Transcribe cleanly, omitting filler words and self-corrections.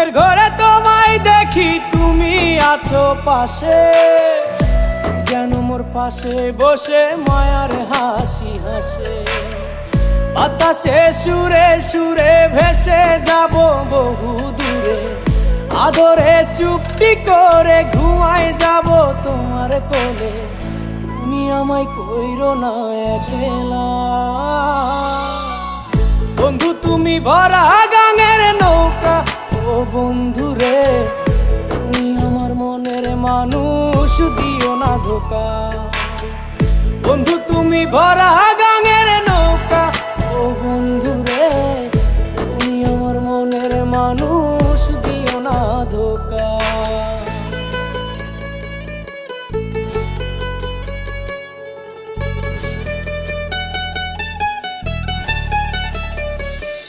ঘুমের ঘরে তোমায় দেখি, তুমি আছো পাশে, যেন মোর পাশে বসে মায়ার হাসি হাসে। বাতাসে সুরে সুরে ভেসে যাব বহু দূরে, আদরে চুপটি করে ঘুমায় যাব তোমার কোলে। তুমি আমায় কইরো না একলা বন্ধু, তুমি ভরা গাঙের নৌকা। ও বন্ধু রে, তুমি আমার মনের মানুষ, দিও না ধোকা। বন্ধু তুমি ভরা